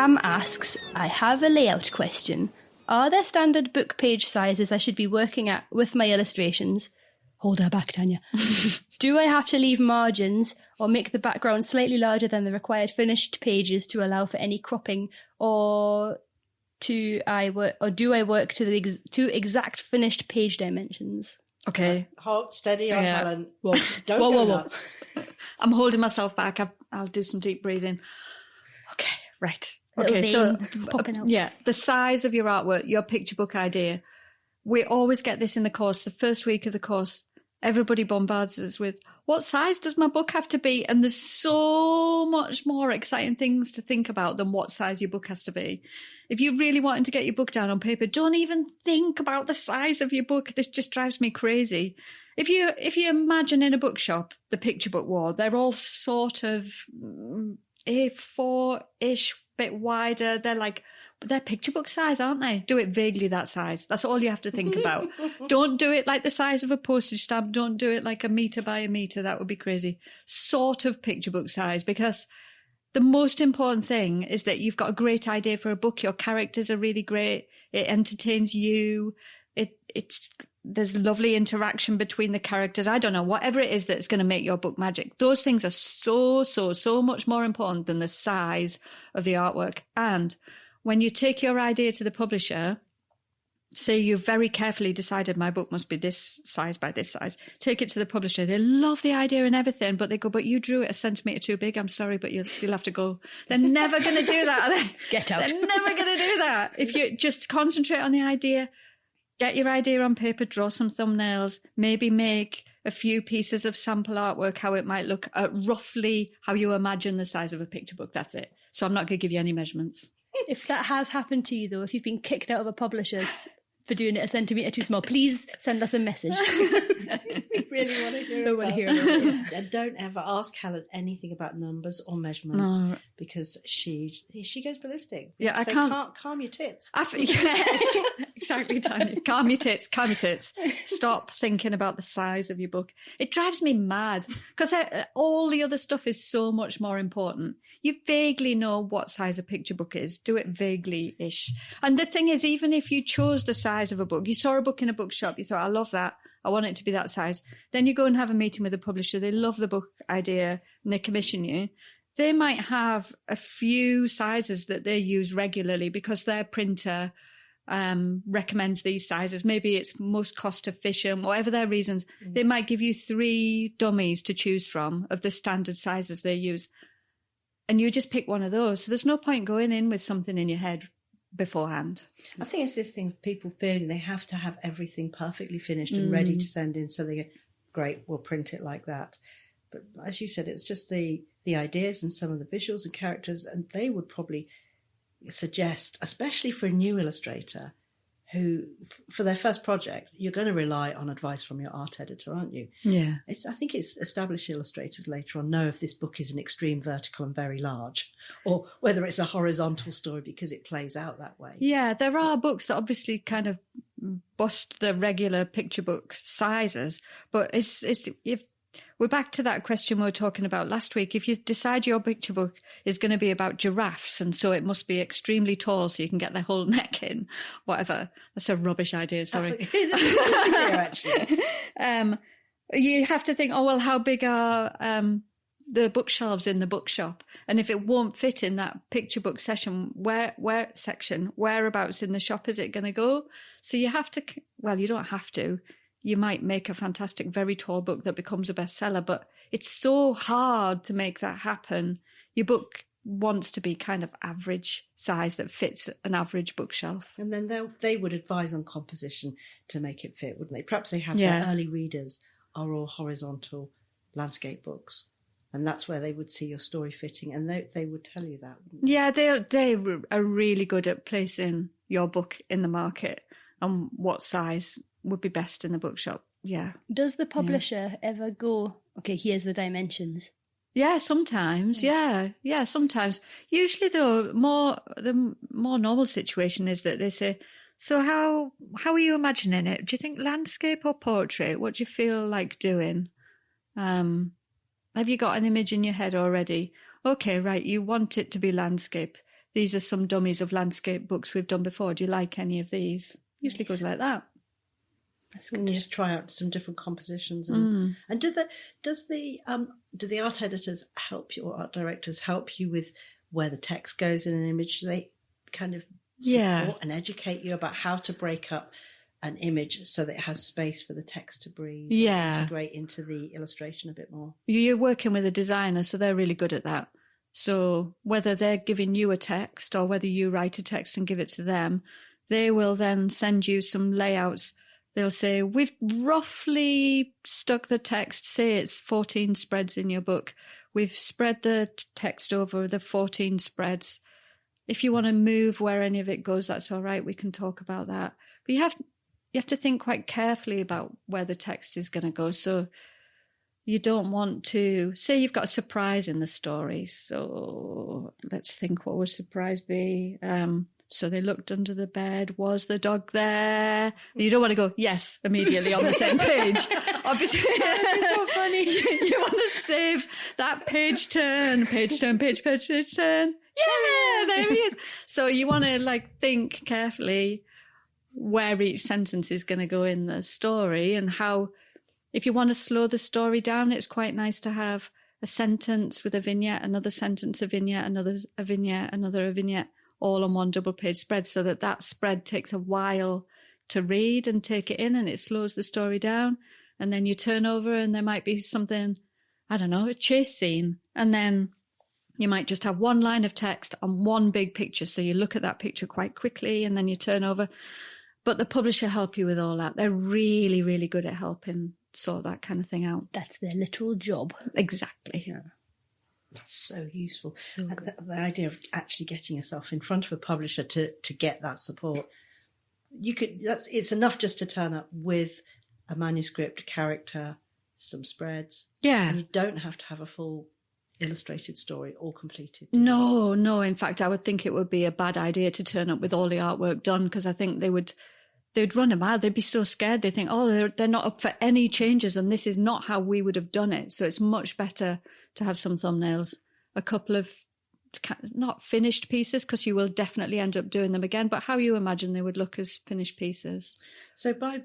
Pam asks, I have a layout question. Are there standard book page sizes I should be working at with my illustrations? Hold her back, Tanya. Do I have to leave margins or make the background slightly larger than the required finished pages to allow for any cropping, or do I work to the exact finished page dimensions? Okay. Hold steady on, Helen. Whoa. Don't whoa, go whoa, whoa. nuts. I'm holding myself back. I'll do some deep breathing. Okay, right. Little Okay, so vein popping out. yeah, the size of your artwork, your picture book idea. We always get this in the course. The first week of the course, everybody bombards us with, what size does my book have to be? And there's so much more exciting things to think about than what size your book has to be. If you're really wanting to get your book down on paper, don't even think about the size of your book. This just drives me crazy. If you imagine in a bookshop, the picture book wall, they're all sort of A4-ish, bit wider. They're picture book size, aren't they? Do it vaguely that size. That's all you have to think about. Don't do it like the size of a postage stamp. Don't do it like a metre by a metre. That would be crazy. Sort of picture book size, because the most important thing is that you've got a great idea for a book. Your characters are really great. It entertains you. There's lovely interaction between the characters. I don't know, whatever it is that's going to make your book magic. Those things are so much more important than the size of the artwork. And when you take your idea to the publisher, say you've very carefully decided my book must be this size by this size, take it to the publisher. They love the idea and everything, but they go, but you drew it a centimetre too big. I'm sorry, but you'll have to go. They're never going to do that, are they? Get out. They're never going to do that. If you just concentrate on the idea, get your idea on paper, draw some thumbnails, maybe make a few pieces of sample artwork, how it might look, roughly how you imagine the size of a picture book. That's it. So I'm not going to give you any measurements. If that has happened to you, though, if you've been kicked out of a publisher's for doing it a centimetre too small, please send us a message. We really want to hear Don't want to hear about it. And don't ever ask Helen anything about numbers or measurements, because she goes ballistic. Yeah, so I can't. Calm your tits. Exactly, Tanya. Calm your tits. Calm your tits. Stop thinking about the size of your book. It drives me mad because all the other stuff is so much more important. You vaguely know what size a picture book is. Do it vaguely-ish. And the thing is, even if you chose the size of a book, you saw a book in a bookshop, you thought, I love that, I want it to be that size. Then you go and have a meeting with the publisher, they love the book idea and they commission you. They might have a few sizes that they use regularly because their printer recommends these sizes. Maybe it's most cost efficient, whatever their reasons. They might give you 3 dummies to choose from of the standard sizes they use. And you just pick one of those. So there's no point going in with something in your head beforehand. I think it's this thing of people feeling they have to have everything perfectly finished and ready to send in, so they go, great, we'll print it like that. But as you said, it's just the ideas and some of the visuals and characters, and they would probably suggest, especially for a new illustrator who, for their first project, you're going to rely on advice from your art editor, aren't you? Yeah. I think it's established illustrators later on know if this book is an extreme vertical and very large, or whether it's a horizontal story because it plays out that way. Yeah, there are books that obviously kind of bust the regular picture book sizes, but it's if we're back to that question we were talking about last week. If you decide your picture book is going to be about giraffes and so it must be extremely tall so you can get their whole neck in, whatever. That's a rubbish idea, sorry. That's a good idea, actually. You have to think, oh, well, how big are the bookshelves in the bookshop? And if it won't fit in that picture book session, whereabouts in the shop is it going to go? So you have to, well, you don't have to. You might make a fantastic, very tall book that becomes a bestseller, but it's so hard to make that happen. Your book wants to be kind of average size that fits an average bookshelf. And then they would advise on composition to make it fit, wouldn't they? Perhaps they have their early readers are all horizontal landscape books, and that's where they would see your story fitting, and they would tell you that, wouldn't they? Yeah, they are really good at placing your book in the market and what size would be best in the bookshop. Yeah. Does the publisher ever go, okay, here's the dimensions? Yeah, sometimes. Yeah, sometimes. Usually, though, the more normal situation is that they say, so how are you imagining it? Do you think landscape or portrait? What do you feel like doing? Have you got an image in your head already? Okay, right, you want it to be landscape. these are some dummies of landscape books we've done before. Do you like any of these? Usually goes like that. That's And good. you just try out some different compositions. And do the art editors help you, or art directors help you with where the text goes in an image? Do they kind of support and educate you about how to break up an image so that it has space for the text to breathe? Yeah. Or integrate into the illustration a bit more? You're working with a designer, so they're really good at that. So whether they're giving you a text or whether you write a text and give it to them, they will then send you some layouts. They'll say, we've roughly stuck the text, say it's 14 spreads in your book. We've spread the text over the 14 spreads. If you want to move where any of it goes, that's all right. We can talk about that. But you have to think quite carefully about where the text is going to go. So you don't want to, say you've got a surprise in the story. So let's think, what would surprise be? So they looked under the bed. Was the dog there? You don't want to go, yes, immediately on the same page. Obviously, It's so funny. you want to save that page turn. Yeah, there he is. So you want to think carefully where each sentence is going to go in the story, and how, if you want to slow the story down, it's quite nice to have a sentence with a vignette, another sentence, a vignette, another a vignette, another a vignette, all on one double page spread, so that spread takes a while to read and take it in, and it slows the story down. And then you turn over and there might be something, I don't know, a chase scene, and then you might just have one line of text on one big picture. So you look at that picture quite quickly and then you turn over. But the publisher help you with all that. They're really, really good at helping sort that kind of thing out. That's their little job. Exactly. Yeah. That's so useful. So And good. the idea of actually getting yourself in front of a publisher to get that support. It's enough just to turn up with a manuscript, character, some spreads. Yeah. And you don't have to have a full illustrated story all completed. No. In fact, I would think it would be a bad idea to turn up with all the artwork done, because I think they'd run them out. They'd be so scared. They think, oh, they're not up for any changes, and this is not how we would have done it. So it's much better to have some thumbnails, a couple of not finished pieces, because you will definitely end up doing them again, but how you imagine they would look as finished pieces. So by,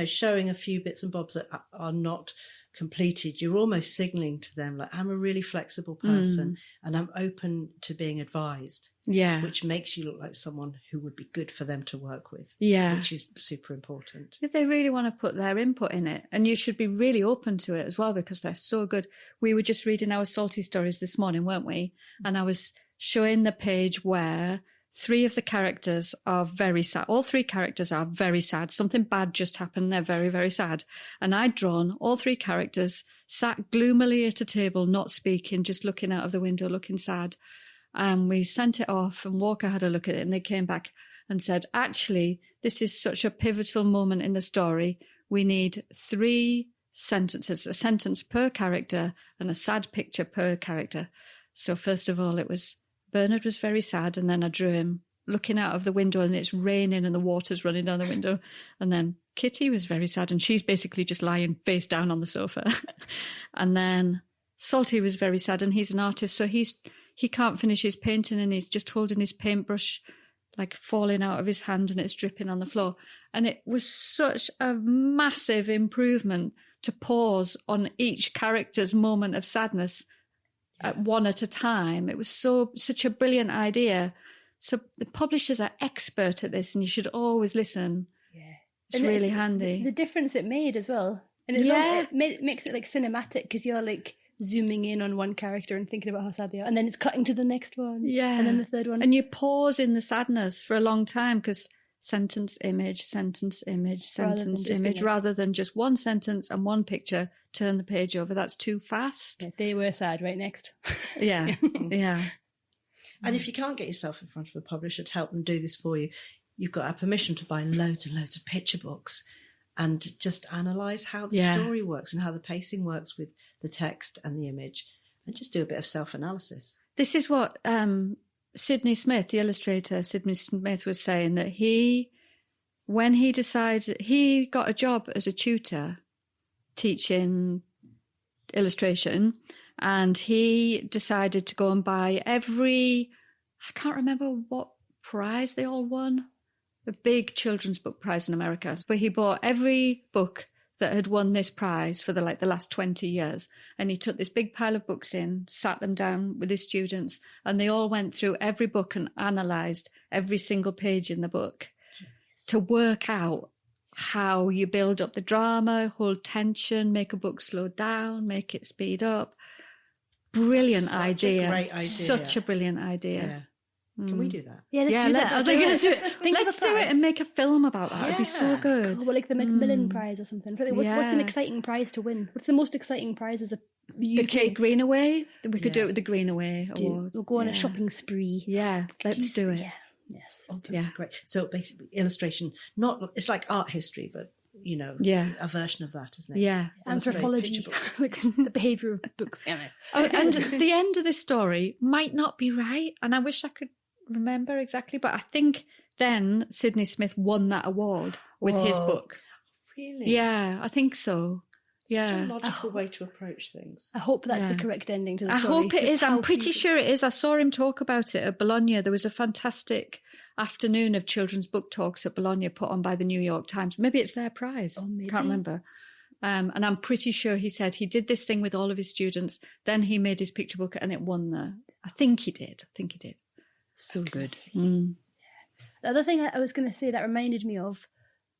showing a few bits and bobs that are not completed, you're almost signaling to them, like, I'm a really flexible person and I'm open to being advised. Yeah. Which makes you look like someone who would be good for them to work with. Yeah. Which is super important. If they really want to put their input in it, and you should be really open to it as well, because they're so good. We were just reading our Salty Stories this morning, weren't we? And I was showing the page where 3 of the characters are very sad. All 3 characters are very sad. Something bad just happened. They're very, very sad. And I'd drawn all 3 characters sat gloomily at a table, not speaking, just looking out of the window, looking sad. And we sent it off, and Walker had a look at it, and they came back and said, actually, this is such a pivotal moment in the story. We need 3 sentences, a sentence per character and a sad picture per character. So first of all, Bernard was very sad, and then I drew him looking out of the window, and it's raining and the water's running down the window. And then Kitty was very sad, and she's basically just lying face down on the sofa. And then Salty was very sad, and he's an artist, so he can't finish his painting, and he's just holding his paintbrush falling out of his hand, and it's dripping on the floor. And it was such a massive improvement to pause on each character's moment of sadness at one at a time. It was such a brilliant idea. So the publishers are expert at this, and you should always listen. Yeah. It's And really handy. The difference it made as well. And it's it makes it cinematic, because you're zooming in on one character and thinking about how sad they are, and then it's cutting to the next one. Yeah. And then the third one. And you pause in the sadness for a long time, because sentence, image, sentence, image, sentence, image, rather than just one sentence and one picture, turn the page over. That's too fast. Yeah, they were sad, right next. Yeah. Yeah. And if you can't get yourself in front of a publisher to help them do this for you, you've got our permission to buy loads and loads of picture books and just analyse how the story works and how the pacing works with the text and the image, and just do a bit of self-analysis. This is what Sydney Smith, the illustrator, Sydney Smith, was saying, that when he decided, he got a job as a tutor teaching illustration, and he decided to go and buy every I can't remember what prize they all won. A big children's book prize in America. But he bought every book that had won this prize for the last 20 years. And he took this big pile of books in, sat them down with his students, and they all went through every book and analysed every single page in the book to work out how you build up the drama, hold tension, make a book slow down, make it speed up. Brilliant idea. A great idea. Such a brilliant idea. Yeah. Can we do that? Yeah, let's do that. I was like, let's do it. Let's do it and make a film about that. It'd be so good. Well, like the Macmillan Prize or something. What's an exciting prize to win? What's the most exciting prize as a UK? The Kate Greenaway. We could do it with the Greenaway Award. We'll go on a shopping spree. Yeah, let's do it. Yeah. Yes. Oh, that's great. So basically, illustration, it's like art history, but a version of that, isn't it? Yeah. Anthropology, like the behaviour of books. And the end of this story might not be right, and I wish I could remember exactly, but I think then Sidney Smith won that award with his book. Really? Yeah, I think so. Such a logical way to approach things. I hope that's the correct ending to the story. I hope it is. I'm pretty sure it is. I saw him talk about it at Bologna. There was a fantastic afternoon of children's book talks at Bologna put on by the New York Times. Maybe it's their prize. Oh, maybe. Can't remember. And I'm pretty sure he said he did this thing with all of his students. Then he made his picture book and it won I think he did. So good. Mm. The other thing I was going to say that reminded me of,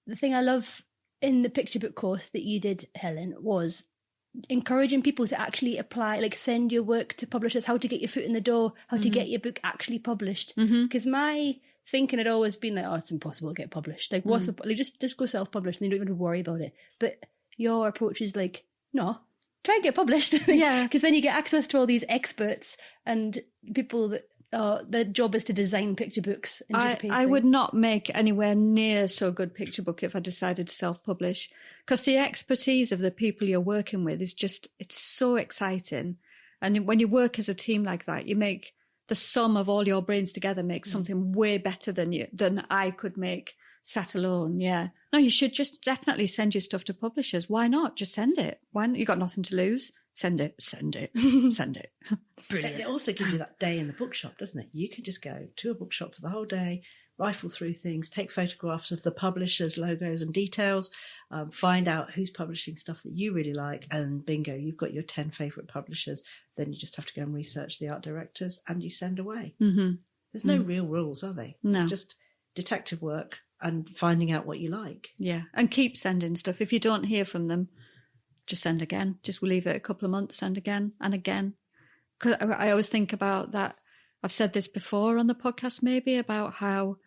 the thing I love in the picture book course that you did, Helen, was encouraging people to actually apply, like send your work to publishers, how to get your foot in the door, how to get your book actually published. Because my thinking had always been like, oh, it's impossible to get published. Like, what's the like, just go self-published and you don't even have to worry about it. But your approach is like, no, try and get published. Yeah. Because then you get access to all these experts and people that their job is to design picture books and do the painting. I would not make anywhere near so good picture book if I decided to self-publish, because the expertise of the people you're working with is just, it's so exciting. And when you work as a team like that, you make the sum of all your brains together makes something way better than I could make sat alone. Yeah. No, you should just definitely send your stuff to publishers. Why not? Just send it. Why not? You got nothing to lose. Send it. Send it. Brilliant. It also gives you that day in the bookshop, doesn't it? You can just go to a bookshop for the whole day, rifle through things, take photographs of the publishers' logos and details, find out who's publishing stuff that you really like, and bingo, you've got your 10 favourite publishers. Then you just have to go and research the art directors and you send away. There's no real rules, are they? No. It's just detective work and finding out what you like. Yeah. And keep sending stuff. If you don't hear from them, just send again. Just leave it a couple of months, send again and again. Because I always think about that. I've said this before on the podcast maybe, about how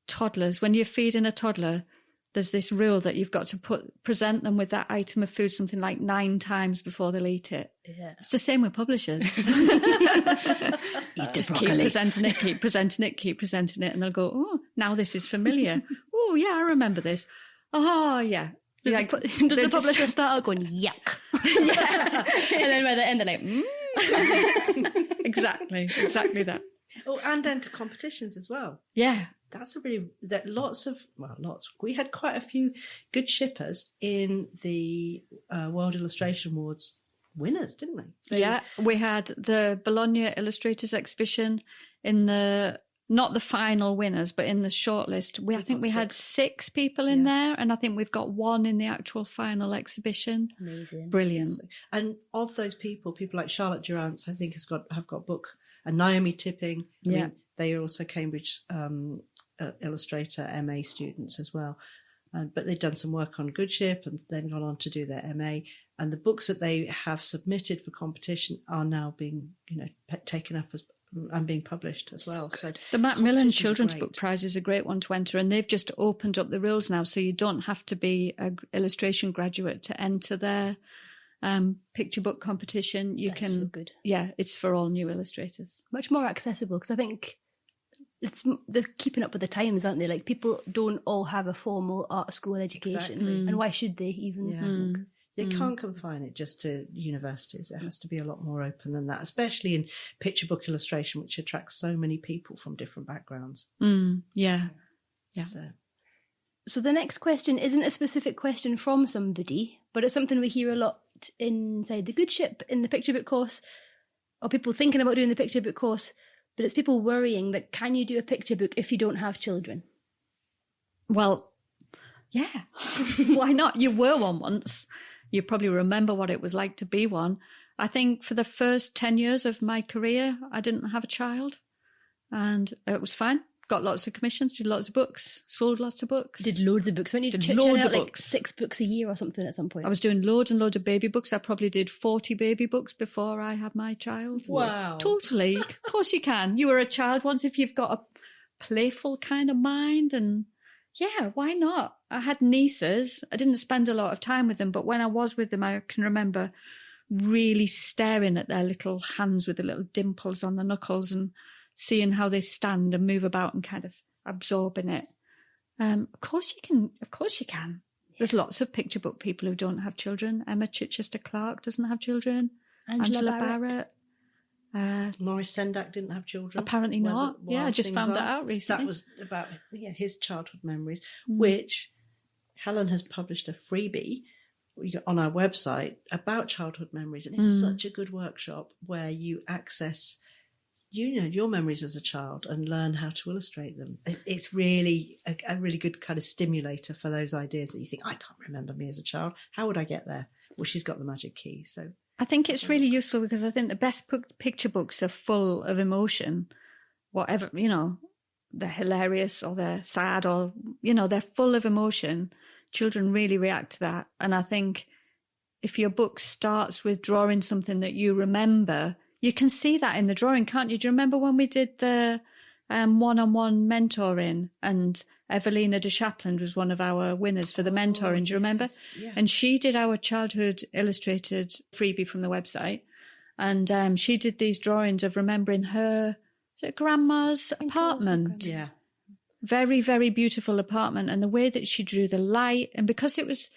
toddlers, when you're feeding a toddler, there's this rule that you've got to present them with that item of food something like 9 times before they'll eat it. Yeah. It's the same with publishers. Just keep presenting it, and they'll go, oh, now this is familiar. Oh, yeah, I remember this. Oh, yeah. Does the publisher start out going, yuck? Yeah. And then by the end, they're like, Exactly that. Oh, and enter competitions as well. Yeah. Lots. We had quite a few good shippers in the World Illustration Awards winners, didn't we? Yeah, we had the Bologna Illustrators exhibition not the final winners, but in the shortlist. I think we had 6 people in there, and I think we've got 1 in the actual final exhibition. Amazing. Brilliant. And of those people like Charlotte Durrance, I think have got book, and Naomi Tipping. I mean, they are also Cambridge illustrator MA students as well. But they've done some work on Good Ship and then gone on to do their MA. And the books that they have submitted for competition are now being, taken up and being published as well. So the Macmillan Children's Book Prize is a great one to enter, and they've just opened up the rules now, so you don't have to be an illustration graduate to enter their picture book competition. That's so good. Yeah, it's for all new illustrators. Much more accessible, because I think they're keeping up with the times, aren't they? Like, people don't all have a formal art school education, exactly. And why should they even? Yeah. They can't confine it just to universities. It has to be a lot more open than that, especially in picture book illustration, which attracts so many people from different backgrounds. Yeah. So the next question isn't a specific question from somebody, but it's something we hear a lot inside the Good Ship in the picture book course, or people thinking about doing the picture book course. but it's people worrying that can you do a picture book if you don't have children? Well, yeah. Why not? You were one once. You probably remember what it was like to be one. I think for the first 10 years of my career, I didn't have a child, and it was fine. Got lots of commissions, did lots of books, sold lots of books. Did loads of books. When you Did chit loads out of like books. 6 books a year or something at some point. I was doing loads and loads of baby books. I probably did 40 baby books before I had my child. Wow. Totally. Of course you can. You were a child once if you've got a playful kind of mind, and yeah, why not? I had nieces. I didn't spend a lot of time with them, but when I was with them, I can remember really staring at their little hands with the little dimples on the knuckles and seeing how they stand and move about and kind of absorbing it. Of course you can. Of course you can. There's lots of picture book people who don't have children. Emma Chichester-Clark doesn't have children. Angela Barrett. Maurice Sendak didn't have children. Apparently not. Where Yeah, I just things found that are. out recently. That was about his childhood memories, which Helen has published a freebie on our website about childhood memories, and it's such a good workshop where you access your memories as a child and learn how to illustrate them. It's really a really good kind of stimulator for those ideas that you think, I can't remember me as a child. How would I get there? Well, she's got the magic key. So I think it's really useful because I think the best picture books are full of emotion, whatever, they're hilarious or they're sad or, they're full of emotion. Children really react to that. And I think if your book starts with drawing something that you remember, you can see that in the drawing, can't you? Do you remember when we did the one-on-one mentoring, and Evelina de Chaplin was one of our winners for the mentoring? Do you remember? Yeah. And she did our childhood illustrated freebie from the website. And she did these drawings of remembering her grandma's apartment. Yeah. Very, very beautiful apartment. And the way that she drew the light, and because it was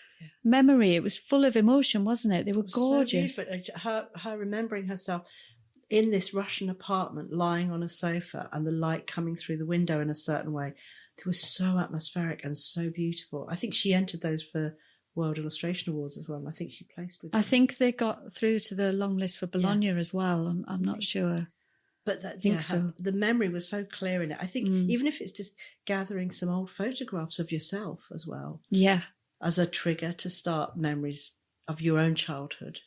memory, it was full of emotion, wasn't it? They were gorgeous. So her remembering herself in this Russian apartment, lying on a sofa, and the light coming through the window in a certain way. It was so atmospheric and so beautiful. I think she entered those for World Illustration Awards as well, and I think she placed with them. I think they got through to the long list for Bologna as well. I'm not sure. But the memory was so clear in it. I think even if it's just gathering some old photographs of yourself as well. Yeah. As a trigger to start memories of your own childhood.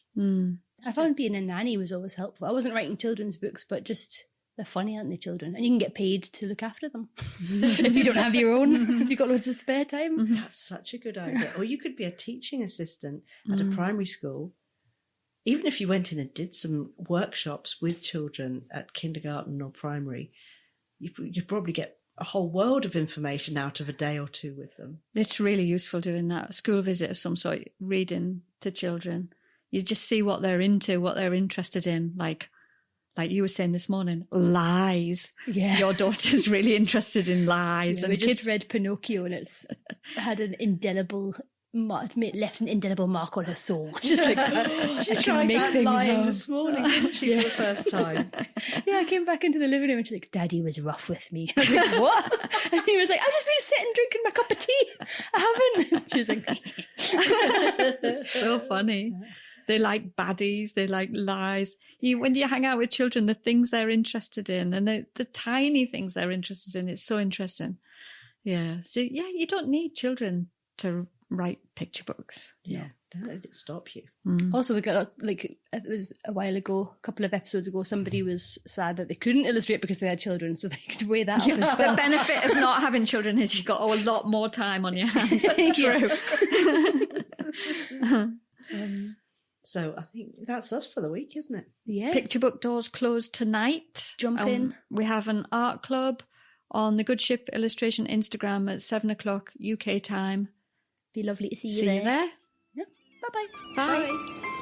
I found being a nanny was always helpful. I wasn't writing children's books, but just they're funny, aren't they, children? And you can get paid to look after them if you don't have your own, if you've got loads of spare time. That's such a good idea. Or you could be a teaching assistant at a primary school. Even if you went in and did some workshops with children at kindergarten or primary, you'd probably get a whole world of information out of a day or two with them. It's really useful doing that. A school visit of some sort, reading to children. You just see what they're into, what they're interested in. Like you were saying this morning, lies. Yeah. Your daughter's really interested in lies. Yeah, and we kids just read Pinocchio and it's had an indelible left an indelible mark on her soul. She's like, She tried that lying this morning, didn't she, for the first time? Yeah, I came back into the living room and she's like, Daddy was rough with me. I was like, what? And he was like, I've just been sitting drinking my cup of tea. I haven't. And she was like, It's so funny. They like baddies, they like lies. When you hang out with children, the things they're interested in and the tiny things they're interested in, it's so interesting. Yeah. So, yeah, you don't need children to write picture books. Yeah, don't let it stop you. Also, we got, it was a while ago, a couple of episodes ago, somebody was sad that they couldn't illustrate because they had children, so they could weigh that up as well. The benefit of not having children is you've got a lot more time on your hands. That's true. So I think that's us for the week, isn't it? Yeah. Picture book doors close tonight. Jump in. We have an art club on the Good Ship Illustration Instagram at 7:00 UK time. Be lovely to see you See there. you there. Yeah. Bye-bye. Bye. Bye.